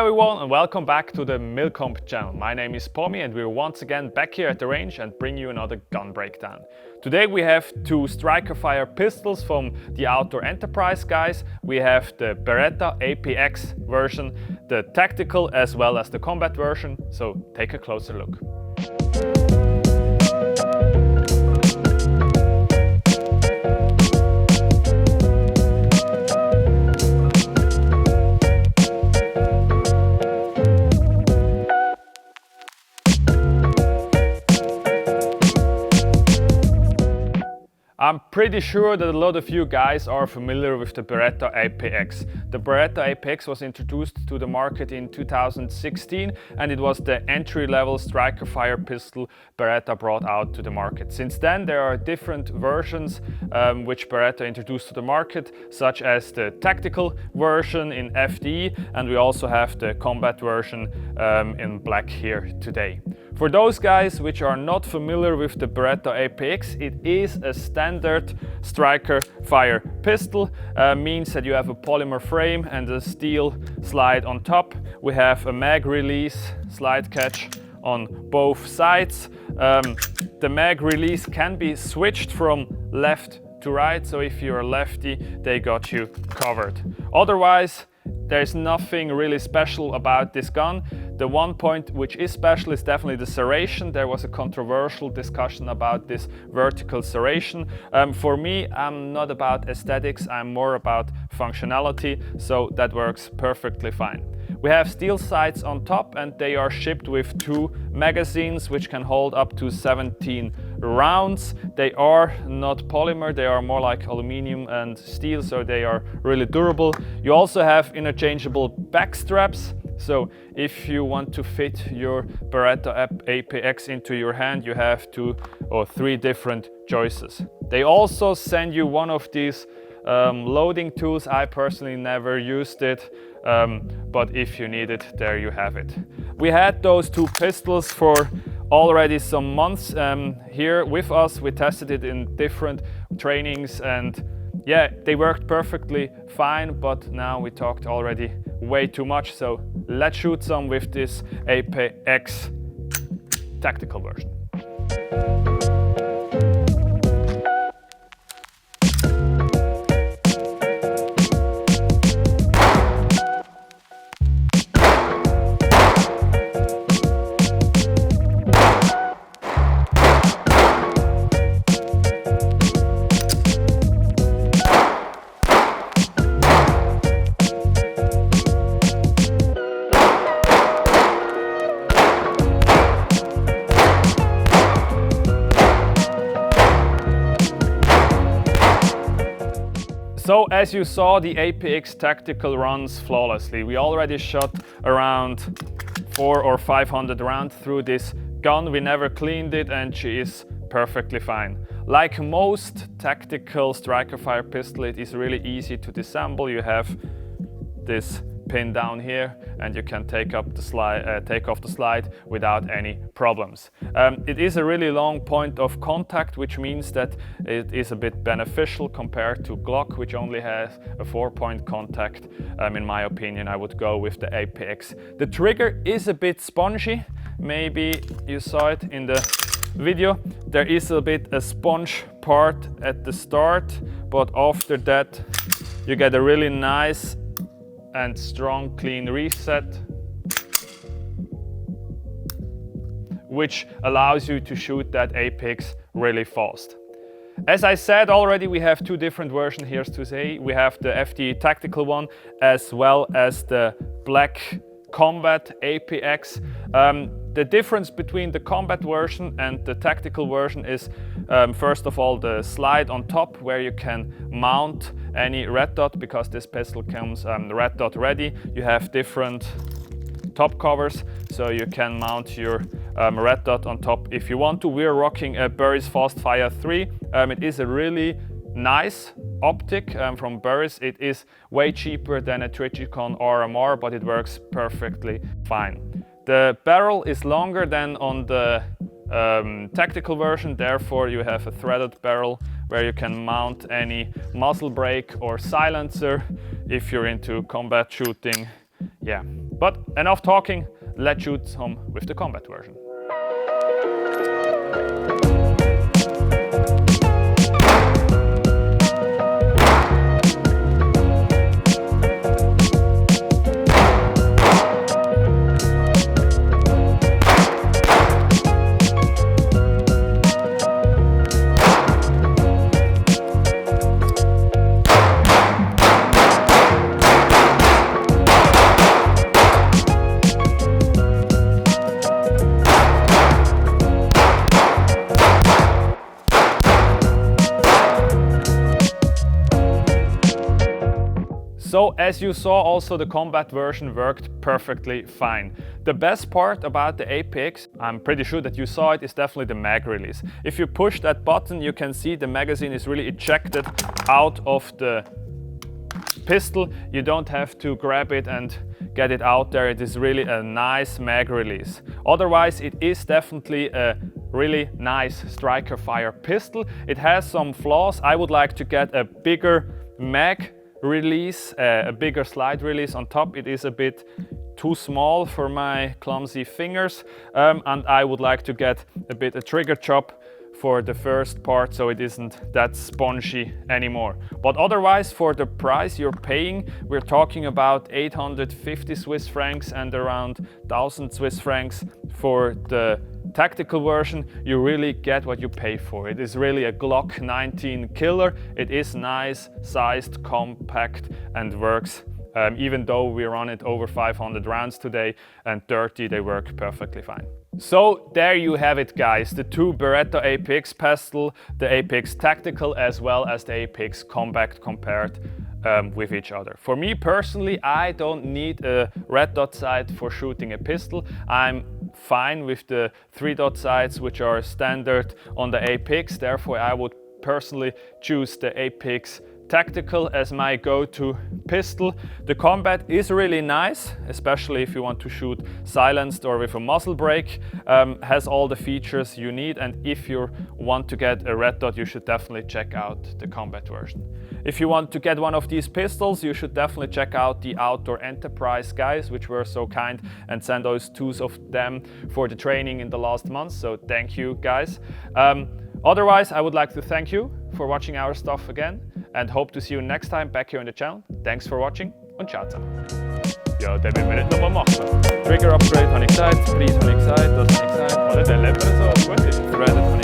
everyone and welcome back to the Milcomp channel. My name is Pomy and we're once again back here at the range and bring you another gun breakdown. Today we have two striker fire pistols from the Outdoor Enterprise guys. We have the Beretta APX version, the Tactical as well as the Combat version, so take a closer look. I'm pretty sure that a lot of you guys are familiar with the Beretta APX. The Beretta APX was introduced to the market in 2016 and it was the entry-level striker fire pistol Beretta brought out to the market. Since then there are different versions which Beretta introduced to the market, such as the Tactical version in FD, and we also have the Combat version in black here today. For those guys which are not familiar with the Beretta APX, it is a standard striker fire pistol. Means that you have a polymer frame and a steel slide on top. We have a mag release slide catch on both sides. The mag release can be switched from left to right, so if you're a lefty, they got you covered. Otherwise, there's nothing really special about this gun. The one point which is special is definitely the serration. There was a controversial discussion about this vertical serration. For me, I'm not about aesthetics, I'm more about functionality, so that works perfectly fine. We have steel sights on top and they are shipped with two magazines which can hold up to 17 rounds. They are not polymer, they are more like aluminum and steel, so they are really durable. You also have interchangeable back straps, so if you want to fit your Beretta APX into your hand, you have two or three different choices. They also send you one of these loading tools. I personally never used it, but if you need it, there you have it. We had those two pistols for already some months here with us. We tested it in different trainings and yeah, they worked perfectly fine, but now we talked already way too much, so let's shoot some with this APX Tactical version. So as you saw, the APX Tactical runs flawlessly. We already shot around 400 or 500 rounds through this gun. We never cleaned it and she is perfectly fine. Like most tactical striker fire pistol, it is really easy to disassemble. You have this pin down here and you can take off the slide without any problems. It is a really long point of contact, which means that it is a bit beneficial compared to Glock, which only has a 4-point contact. In my opinion, I would go with the APX. The trigger is a bit spongy. Maybe you saw it in the video. There is a bit a sponge part at the start, but after that you get a really nice and strong clean reset, which allows you to shoot that APX really fast. As I said already, we have two different versions here to say. We have the FD Tactical one as well as the black Combat APX. The difference between the Combat version and the Tactical version is first of all the slide on top where you can mount any red dot, because this pistol comes red dot ready. You have different top covers, so you can mount your red dot on top if you want to. We're rocking a Burris Fast Fire 3. It is a really nice optic from Burris. It is way cheaper than a Trigicon RMR, but it works perfectly fine. The barrel is longer than on the tactical version, therefore you have a threaded barrel where you can mount any muzzle brake or silencer if you're into combat shooting. Yeah, But enough talking, let's shoot some with the combat version. So as you saw, also the combat version worked perfectly fine. The best part about the APX, I'm pretty sure that you saw it, is definitely the mag release. If you push that button, you can see the magazine is really ejected out of the pistol. You don't have to grab it and get it out there. It is really a nice mag release. Otherwise, it is definitely a really nice striker fire pistol. It has some flaws. I would like to get a bigger mag release, a bigger slide release on top. It is a bit too small for my clumsy fingers, and I would like to get a trigger chop for the first part, so it isn't that spongy anymore. But otherwise, for the price you're paying, we're talking about 850 Swiss francs and around 1000 Swiss francs for the tactical version. You really get what you pay for. It is really a Glock 19 killer. It is nice sized, compact, and works. Even though we run it over 500 rounds today, and 30 they work perfectly fine. So there you have it, guys, the two Beretta APX pistol, the APX Tactical as well as the APX Combat compared with each other. For me personally, I don't need a red dot sight for shooting a pistol. I'm fine with the 3-dot sights which are standard on the APX, therefore I would personally choose the APX Tactical as my go-to pistol. The Combat is really nice, especially if you want to shoot silenced or with a muzzle brake. Has all the features you need, and if you want to get a red dot, you should definitely check out the Combat version. If you want to get one of these pistols, you should definitely check out the Outdoor Enterprise guys, which were so kind and sent those two of them for the training in the last month, so thank you guys. Otherwise, I would like to thank you for watching our stuff again, and hope to see you next time back here on the channel. Thanks for watching und ciao zusammen. Ja, den müssen wir nicht nochmal machen. Trigger Upgrade habe ich gesagt, Preis habe ich gesagt, das habe ich gesagt. Oder der Level so gut ist.